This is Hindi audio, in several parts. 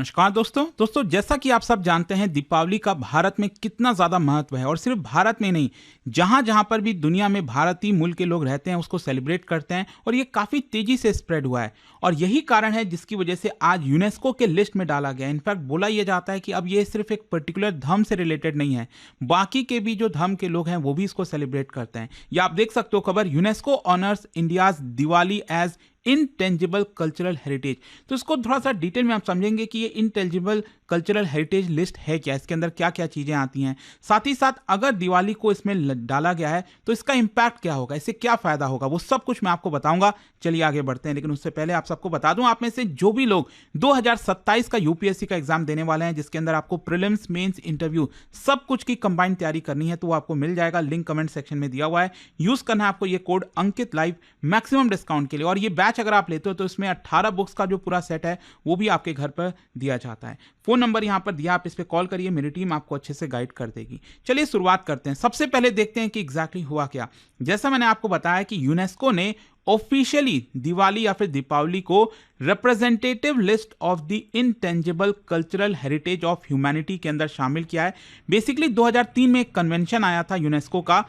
नमस्कार दोस्तों जैसा कि आप सब जानते हैं दीपावली का भारत में कितना ज़्यादा महत्व है और सिर्फ भारत में नहीं, जहाँ जहाँ पर भी दुनिया में भारतीय मूल के लोग रहते हैं उसको सेलिब्रेट करते हैं और ये काफ़ी तेज़ी से स्प्रेड हुआ है। और यही कारण है जिसकी वजह से आज यूनेस्को के लिस्ट में डाला गया है। इनफैक्ट बोला यह जाता है कि अब ये सिर्फ एक पर्टिकुलर धर्म से रिलेटेड नहीं है, बाकी के भी जो धर्म के लोग हैं वो भी इसको सेलिब्रेट करते हैं। या आप देख सकते हो खबर, UNESCO honours India's Diwali as intangible cultural heritage. तो इसको थोड़ा सा डिटेल में आप समझेंगे कि ये इनटेंजिबल कल्चरल हेरिटेज लिस्ट है क्या, इसके अंदर क्या क्या चीज़ें आती हैं, साथ ही साथ अगर दिवाली को इसमें डाला गया है तो इसका इंपैक्ट क्या होगा, इससे क्या फ़ायदा होगा, वो सब कुछ मैं आपको बताऊंगा। चलिए आगे बढ़ते हैं, लेकिन उससे पहले आप सबको बता दूं, आप में से जो भी लोग 2027 का यूपीएससी का एग्जाम देने वाले हैं जिसके अंदर आपको प्रीलिम्स मेंस इंटरव्यू सब कुछ की कंबाइन तैयारी करनी है, तो वो आपको मिल जाएगा। लिंक कमेंट सेक्शन में दिया हुआ है, यूज़ करना है आपको ये कोड अंकित लाइव मैक्सिमम डिस्काउंट के लिए। और ये बैच अगर आप लेते हो तो इसमें 18 बुक्स का जो पूरा सेट है वो भी आपके घर पर दिया जाता है। फोन नंबर यहां पर दिया, आप इस पे कॉल करिए, मेरी टीम आपको अच्छे से गाइड कर देगी। चलिए शुरुआत करते हैं। सबसे पहले देखते हैं कि एग्जैक्टली हुआ क्या। जैसा मैंने आपको बताया कि यूनेस्को ने ऑफिशियली दिवाली या फिर दीपावली को representative list of the intangible cultural heritage of humanity के अंदर शामिल किया है। बेसिकली 2003 में एक कन्वेंशन आया था यूनेस्को का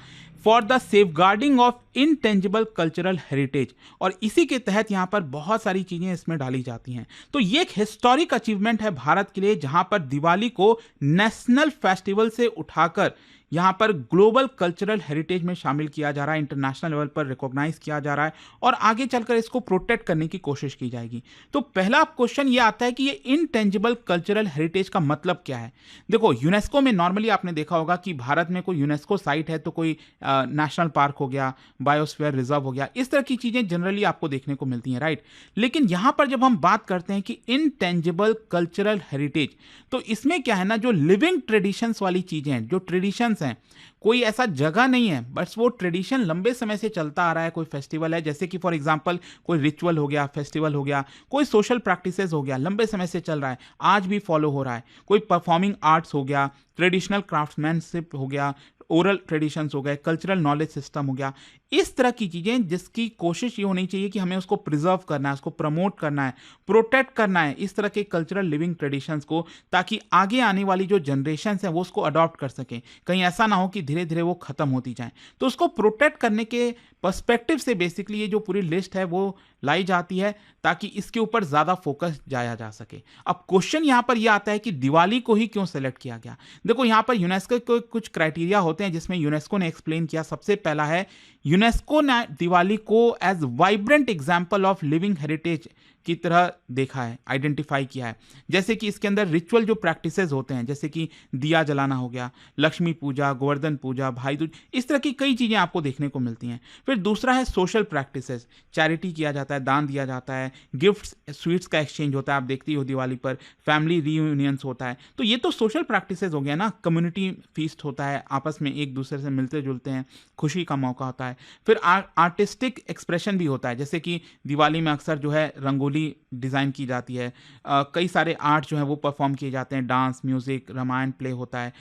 for the safeguarding of intangible cultural heritage, और इसी के तहत यहाँ पर बहुत सारी चीज़ें इसमें डाली जाती हैं। तो ये एक हिस्टोरिक अचीवमेंट है भारत के लिए, जहाँ पर दिवाली को नेशनल फेस्टिवल से उठाकर यहाँ पर ग्लोबल कल्चरल हेरिटेज में शामिल किया जा रहा है, इंटरनेशनल लेवल पर रिकॉग्नाइज किया जा रहा है और आगे चलकर इसको प्रोटेक्ट करने की कोशिश की जाएगी। तो पहला क्वेश्चन ये आता है कि ये इनटेंजिबल कल्चरल हेरिटेज का मतलब क्या है। देखो, यूनेस्को में नॉर्मली आपने देखा होगा कि भारत में कोई यूनेस्को साइट है तो कोई नेशनल पार्क हो गया, बायोस्फीयर रिजर्व हो गया, इस तरह की चीज़ें जनरली आपको देखने को मिलती हैं, राइट। लेकिन यहाँ पर जब हम बात करते हैं कि इनटेंजिबल कल्चरल हेरिटेज, तो इसमें क्या है ना, जो लिविंग ट्रेडिशंस वाली चीज़ें हैं, जो ट्रेडिशंस हैं, कोई ऐसा जगह नहीं है, बस वो ट्रेडिशन लंबे समय से चलता आ रहा है। कोई फेस्टिवल है, जैसे कि फॉर एग्जांपल कोई रिचुअल हो गया, फेस्टिवल हो गया, कोई सोशल प्रैक्टिसेस हो गया, लंबे समय से चल रहा है, आज भी फॉलो हो रहा है। कोई परफॉर्मिंग आर्ट्स हो गया, ट्रेडिशनल क्राफ्ट्समैनशिप हो गया, ओरल ट्रेडिशंस हो गए, कल्चरल नॉलेज सिस्टम हो गया, इस तरह की चीज़ें जिसकी कोशिश ये होनी चाहिए कि हमें उसको प्रिजर्व करना है, उसको प्रमोट करना है, प्रोटेक्ट करना है, इस तरह के कल्चरल लिविंग ट्रेडिशंस को, ताकि आगे आने वाली जो जनरेशंस हैं वो उसको अडॉप्ट कर सकें। कहीं ऐसा ना हो कि धीरे धीरे वो खत्म होती जाएं। तो उसको प्रोटेक्ट करने के पर्सपेक्टिव से बेसिकली ये जो पूरी लिस्ट है वो लाई जाती है, ताकि इसके ऊपर ज़्यादा फोकस जाया जा सके। अब क्वेश्चन यहाँ पर यह आता है कि दिवाली को ही क्यों सेलेक्ट किया गया। देखो, यहाँ पर यूनेस्को के कुछ क्राइटेरिया होते हैं जिसमें यूनेस्को ने एक्सप्लेन किया। सबसे पहला है, यूनेस्को ने दिवाली को as vibrant example of living heritage की तरह देखा है, आइडेंटिफाई किया है। जैसे कि इसके अंदर रिचुअल जो प्रैक्टिसेस होते हैं, जैसे कि दिया जलाना हो गया, लक्ष्मी पूजा, गोवर्धन पूजा, भाई दूज, इस तरह की कई चीज़ें आपको देखने को मिलती हैं। फिर दूसरा है सोशल प्रैक्टिसेस, चैरिटी किया जाता है, दान दिया जाता है, गिफ्ट्स स्वीट्स का एक्सचेंज होता है, आप देखती हो दिवाली पर फैमिली रीयूनियंस होता है। तो ये तो सोशल प्रैक्टिसेस हो गया ना, कम्युनिटी फीस्ट होता है, आपस में एक दूसरे से मिलते जुलते हैं, खुशी का मौका होता है। फिर आर्टिस्टिक एक्सप्रेशन भी होता है, जैसे कि दिवाली में अक्सर जो है रंगोली डिज़ाइन की जाती है, कई सारे आर्ट जो है वो परफॉर्म किए जाते हैं, डांस, म्यूज़िक, रामायण प्ले होता है,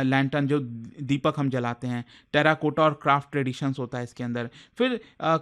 लैंटर्न जो दीपक हम जलाते हैं, टेराकोटा और क्राफ्ट ट्रेडिशंस होता है इसके अंदर। फिर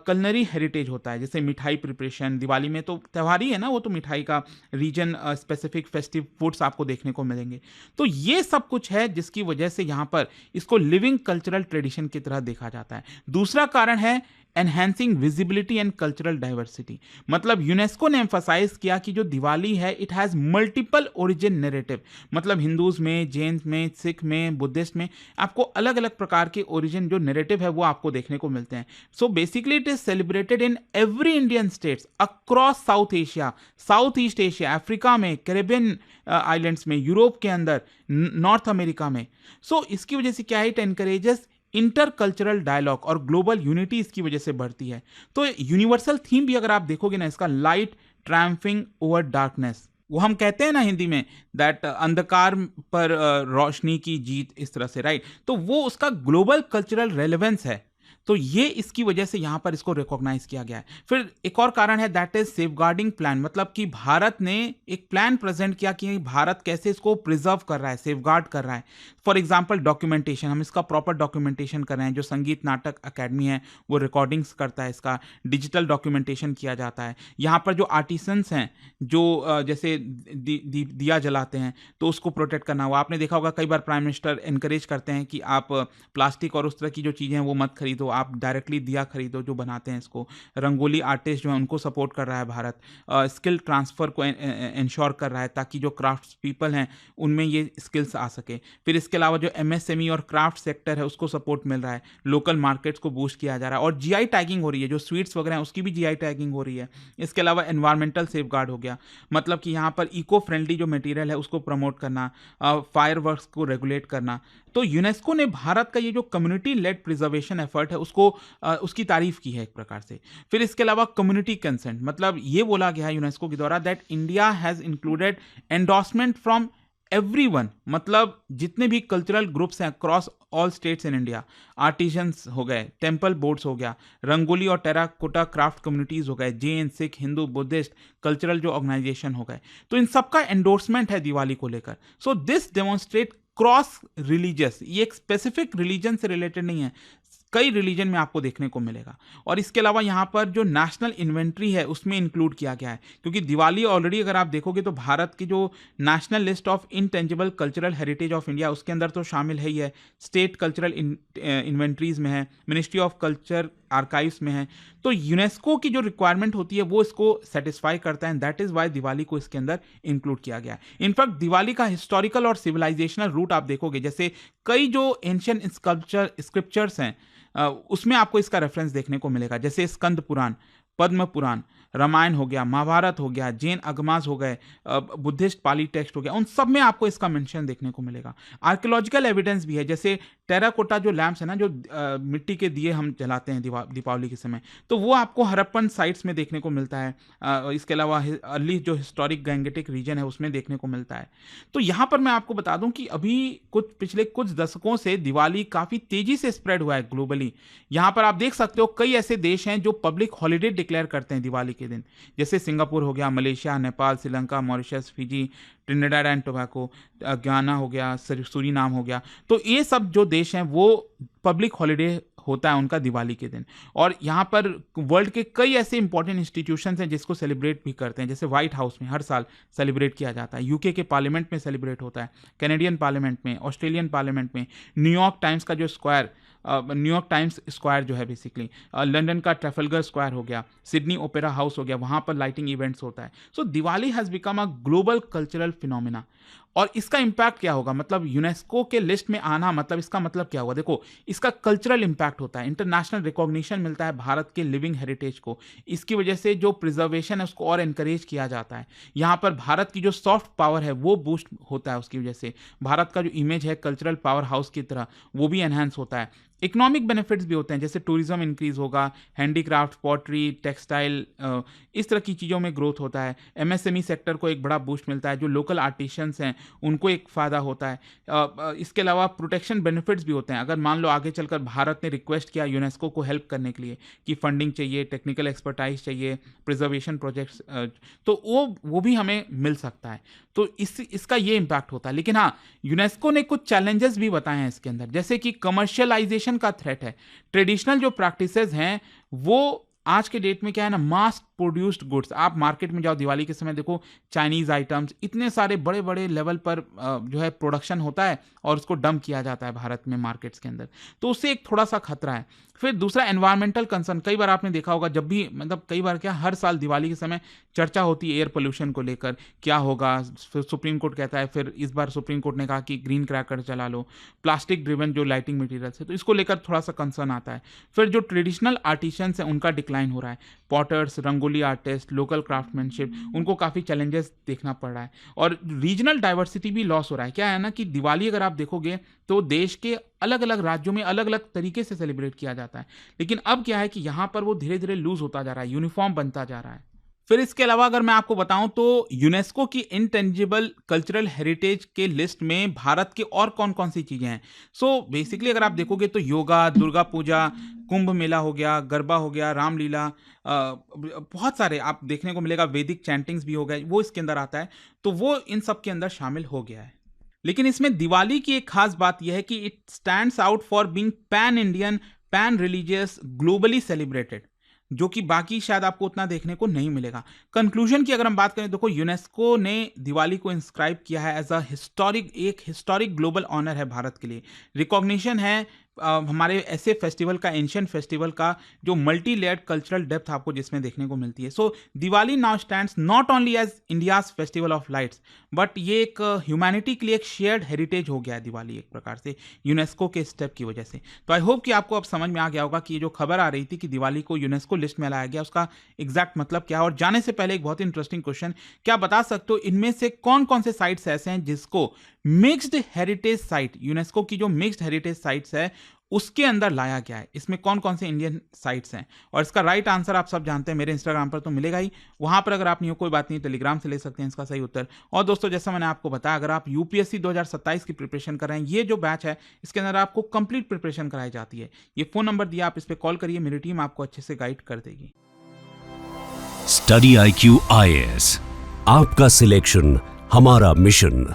कलनरी हेरिटेज होता है, जैसे मिठाई प्रिपरेशन, दिवाली में तो त्यौहार ही है ना, वो तो मिठाई का रीजन स्पेसिफिक फेस्टिव फूड्स आपको देखने को मिलेंगे। तो ये सब कुछ है जिसकी वजह से यहाँ पर इसको लिविंग कल्चरल ट्रेडिशन की तरह देखा जाता है। दूसरा कारण है enhancing visibility and cultural diversity. मतलब यूनेस्को ने एम्फसाइज किया कि जो दिवाली है it has multiple origin narrative. मतलब हिंदूज में, जैन में, सिख में, बुद्धिस्ट में आपको अलग अलग प्रकार के ओरिजिन जो नैरेटिव है वो आपको देखने को मिलते हैं। So basically it is celebrated in every Indian states across south Asia, south east Asia, Africa में, कैरेबियन आइलैंड्स में, यूरोप के अंदर, नॉर्थ अमेरिका में। सो इसकी वजह से क्या है, इट एनकरेजेस इंटरकल्चरल डायलॉग और ग्लोबल यूनिटी इसकी वजह से बढ़ती है। तो यूनिवर्सल थीम भी अगर आप देखोगे ना इसका, लाइट ट्रायम्फिंग ओवर डार्कनेस, वो हम कहते हैं ना हिंदी में दैट अंधकार पर रोशनी की जीत, इस तरह से, राइट। तो वो उसका ग्लोबल कल्चरल रेलेवेंस है। तो ये इसकी वजह से यहाँ पर इसको रिकॉग्नाइज किया गया है। फिर एक और कारण है, दैट इज सेफगार्डिंग प्लान, मतलब कि भारत ने एक प्लान प्रेजेंट किया कि भारत कैसे इसको प्रिजर्व कर रहा है, सेफगार्ड कर रहा है। फॉर एग्जाम्पल डॉक्यूमेंटेशन, हम इसका प्रॉपर डॉक्यूमेंटेशन कर रहे हैं। जो संगीत नाटक अकेडमी है वो रिकॉर्डिंग्स करता है, इसका डिजिटल डॉक्यूमेंटेशन किया जाता है। यहाँ पर जो आर्टिसंस हैं जो जैसे दिया जलाते हैं तो उसको प्रोटेक्ट करना हुआ। आपने देखा होगा कई बार प्राइम मिनिस्टर इनकरेज करते हैं कि आप प्लास्टिक और उस तरह की जो चीज़ें हैं वो मत खरीदो, आप डायरेक्टली दिया खरीदो जो बनाते हैं इसको। रंगोली आर्टिस्ट जो है उनको सपोर्ट कर रहा है भारत। स्किल ट्रांसफ़र को इंश्योर कर रहा है ताकि जो क्राफ्ट्स पीपल हैं उनमें ये स्किल्स आ सके। फिर इसके अलावा जो एमएसएमई और क्राफ्ट सेक्टर है उसको सपोर्ट मिल रहा है, लोकल मार्केट्स को बूस्ट किया जा रहा है और जीआई टैगिंग हो रही है। जो स्वीट्स वगैरह हैं उसकी भी जीआई टैगिंग हो रही है। इसके अलावा एनवायरमेंटल सेफगार्ड हो गया, मतलब कि यहाँ पर इको फ्रेंडली जो मटेरियल है उसको प्रमोट करना, फायरवर्क्स को रेगुलेट करना। तो यूनेस्को ने भारत का ये जो कम्युनिटी लेड प्रिजर्वेशन एफर्ट है उसको उसकी तारीफ की है एक प्रकार से। फिर इसके अलावा कम्युनिटी कंसेंट, मतलब ये बोला गया है यूनेस्को के द्वारा that India has included endorsement from everyone, मतलब जितने भी कल्चरल ग्रुप्स हैं across all states in India, artisans हो गए, टेम्पल बोर्ड्स हो गया, रंगोली और टेराकोटा क्राफ्ट कम्युनिटीज हो गए, जैन, सिख, हिंदू, बुद्धिस्ट कल्चरल जो ऑर्गेनाइजेशन हो गए, तो इन सबका एंडोर्समेंट है दिवाली को लेकर। So this demonstrate cross religious, ये एक स्पेसिफिक रिलीजन से रिलेटेड नहीं है, कई रिलीजन में आपको देखने को मिलेगा। और इसके अलावा यहाँ पर जो नेशनल इन्वेंट्री है उसमें इंक्लूड किया गया है, क्योंकि दिवाली ऑलरेडी अगर आप देखोगे तो भारत की जो national list of intangible cultural heritage of India उसके अंदर तो शामिल है ही है, स्टेट कल्चरल इन्वेंट्रीज में है, मिनिस्ट्री ऑफ कल्चर आर्काइव्स में है। तो यूनेस्को की जो रिक्वायरमेंट होती है वो इसको सेटिस्फाई करता है, दैट इज वाई दिवाली को इसके अंदर इंक्लूड किया गया है। इनफैक्ट दिवाली का हिस्टोरिकल और सिविलाइजेशनल रूट आप देखोगे, जैसे कई जो एंशियंट स्क्रिप्चर्स हैं उसमें आपको इसका रेफरेंस देखने को मिलेगा, जैसे स्कंद पुराण, पद्म पुराण, रामायण हो गया, महाभारत हो गया, जैन अगमास हो गए, बुद्धिस्ट पाली टेक्स्ट हो गया, उन सब में आपको इसका मेंशन देखने को मिलेगा। आर्कियोलॉजिकल एविडेंस भी है, जैसे टेराकोटा जो लैम्प्स है ना, जो मिट्टी के दिए हम जलाते हैं दीपावली के समय, तो वो आपको हड़प्पन साइट्स में देखने को मिलता है। इसके अलावा अर्ली जो हिस्टोरिक गैंगेटिक रीजन है उसमें देखने को मिलता है। तो यहाँ पर मैं आपको बता दूं कि अभी पिछले कुछ दशकों से दिवाली काफ़ी तेज़ी से स्प्रेड हुआ है ग्लोबली। यहाँ पर आप देख सकते हो कई ऐसे देश हैं जो पब्लिक हॉलीडे डिक्लेयर करते हैं दिवाली के दिन, जैसे सिंगापुर हो गया, Malaysia, Nepal, Sri Lanka, Mauritius, Fiji, Trinidad and tobacco, Guyana हो गया, सूरीनाम हो गया। तो ये सब जो देश हैं वो पब्लिक हॉलीडे होता है उनका दिवाली के दिन। और यहाँ पर वर्ल्ड के कई ऐसे इंपॉर्टेंट इंस्टीट्यूशंस हैं जिसको सेलिब्रेट भी करते हैं, जैसे व्हाइट हाउस में हर साल सेलिब्रेट किया जाता है, यूके के पार्लियामेंट में सेलिब्रेट होता है, कैनेडियन पार्लियामेंट में, ऑस्ट्रेलियन पार्लियामेंट में, न्यूयॉर्क टाइम्स का जो स्क्वायर, न्यूयॉर्क टाइम्स स्क्वायर जो है बेसिकली, लंदन का ट्रैफलगर स्क्वायर हो गया, सिडनी ओपेरा हाउस हो गया, वहाँ पर लाइटिंग इवेंट्स होता है। So Diwali has become a global cultural phenomena. और इसका इम्पैक्ट क्या होगा, मतलब यूनेस्को के लिस्ट में आना, मतलब इसका मतलब क्या होगा, देखो इसका कल्चरल इम्पैक्ट होता है, इंटरनेशनल रिकॉग्निशन मिलता है भारत के लिविंग हेरिटेज को, इसकी वजह से जो प्रिजर्वेशन है उसको और एनकरेज किया जाता है। यहाँ पर भारत की जो सॉफ्ट पावर है वो बूस्ट होता है, उसकी वजह से भारत का जो इमेज है कल्चरल पावर हाउस की तरह वो भी एनहांस होता है। इकोनॉमिक बेनिफिट्स भी होते हैं, जैसे टूरिज्म इंक्रीज होगा, हैंडीक्राफ्ट, पॉटरी, टेक्सटाइल, इस तरह की चीज़ों में ग्रोथ होता है। एमएसएमई सेक्टर को एक बड़ा बूस्ट मिलता है, जो लोकल आर्टिशंस हैं उनको एक फ़ायदा होता है। इसके अलावा प्रोटेक्शन बेनिफिट्स भी होते हैं। अगर मान लो आगे चलकर भारत ने रिक्वेस्ट किया यूनेस्को को हेल्प करने के लिए कि फंडिंग चाहिए, टेक्निकल एक्सपर्टाइज चाहिए, प्रिजर्वेशन प्रोजेक्ट्स, तो वो भी हमें मिल सकता है। तो इसका ये इम्पैक्ट होता है। लेकिन हाँ, यूनेस्को ने कुछ चैलेंजेस भी बताए हैं इसके अंदर, जैसे कि कमर्शियलाइजेशन का थ्रेट है। ट्रेडिशनल जो प्रैक्टिसेस हैं वो आज के डेट में क्या है ना, मास प्रोड्यूस्ड गुड्स, आप मार्केट में जाओ दिवाली के समय देखो, चाइनीज आइटम्स इतने सारे बड़े बड़े लेवल पर जो है प्रोडक्शन होता है और उसको डंप किया जाता है भारत में मार्केट्स के अंदर, तो उससे एक थोड़ा सा खतरा है। फिर दूसरा एनवायरमेंटल कंसर्न, कई बार आपने देखा होगा, जब भी मतलब कई बार क्या हर साल दिवाली के समय चर्चा होती है एयर पोल्यूशन को लेकर, क्या होगा, फिर सुप्रीम कोर्ट कहता है, फिर इस बार सुप्रीम कोर्ट ने कहा कि ग्रीन क्रैकर चला लो, प्लास्टिक ड्रिवन जो लाइटिंग मटीरियल्स है, तो इसको लेकर थोड़ा सा कंसर्न आता है। फिर जो ट्रेडिशनल आर्टिशंस हैं उनका डिक्लाइन हो रहा है, potters, rangoli artist, local craftsmanship, उनको काफ़ी चैलेंजेस देखना पड़ रहा है। और रीजनल डाइवर्सिटी भी लॉस हो रहा है। क्या है ना कि दिवाली अगर आप देखोगे तो देश के अलग अलग राज्यों में अलग अलग तरीके से सेलिब्रेट किया जाता है, लेकिन अब क्या है कि यहाँ पर वो धीरे धीरे लूज होता जा रहा है, यूनिफॉर्म बनता जा रहा है। फिर इसके अलावा अगर मैं आपको बताऊं तो यूनेस्को की इनटेंजिबल कल्चरल हेरिटेज के लिस्ट में भारत के और कौन कौन सी चीज़ें हैं। सो बेसिकली अगर आप देखोगे तो योगा, दुर्गा पूजा, कुंभ मेला हो गया, गरबा हो गया, रामलीला, बहुत सारे आप देखने को मिलेगा, वैदिक चैंटिंग्स भी हो गए, वो इसके अंदर आता है। तो वो इन सब के अंदर शामिल हो गया है। लेकिन इसमें दिवाली की एक खास बात यह है कि it stands out for being pan Indian, pan religious, globally celebrated, जो कि बाकी शायद आपको उतना देखने को नहीं मिलेगा। कंक्लूजन की अगर हम बात करें, देखो यूनेस्को ने दिवाली को इंस्क्राइब किया है एज अ एक हिस्टोरिक ग्लोबल ऑनर है भारत के लिए। रिकॉग्निशन है हमारे ऐसे फेस्टिवल का, एंशियंट फेस्टिवल का, जो मल्टी लेयर्ड कल्चरल डेप्थ आपको जिसमें देखने को मिलती है। So Diwali now stands not only as India's festival of lights, but ये एक ह्यूमैनिटी के लिए एक शेयर्ड हेरिटेज हो गया है दिवाली एक प्रकार से, यूनेस्को के स्टेप की वजह से। तो आई होप कि आपको अब समझ में आ गया होगा कि ये जो खबर आ रही थी कि दिवाली को यूनेस्को लिस्ट में लाया गया, उसका एग्जैक्ट मतलब क्या है। और जाने से पहले एक बहुत ही इंटरेस्टिंग क्वेश्चन, क्या बता सकते हो इनमें से कौन कौन से साइट्स ऐसे हैं जिसको मिक्स्ड हेरिटेज साइट, यूनेस्को की जो मिक्स्ड हेरिटेज साइट्स है उसके अंदर लाया गया है? इसमें कौन कौन से इंडियन साइट्स हैं? और इसका राइट आंसर आप सब जानते हैं, मेरे इंस्टाग्राम पर तो मिलेगा ही, वहां पर अगर आप नहीं हो कोई बात नहीं, टेलीग्राम से ले सकते हैं इसका सही उत्तर। और दोस्तों, जैसा मैंने आपको बताया, अगर आप यूपीएससी 2027 की प्रिपरेशन कर रहे हैं, ये जो बैच है इसके अंदर आपको कंप्लीट प्रिपरेशन कराई जाती है। ये फोन नंबर दिया, आप इस पर कॉल करिए, मेरी टीम आपको अच्छे से गाइड कर देगी। स्टडी IQ IAS, आपका सिलेक्शन हमारा मिशन।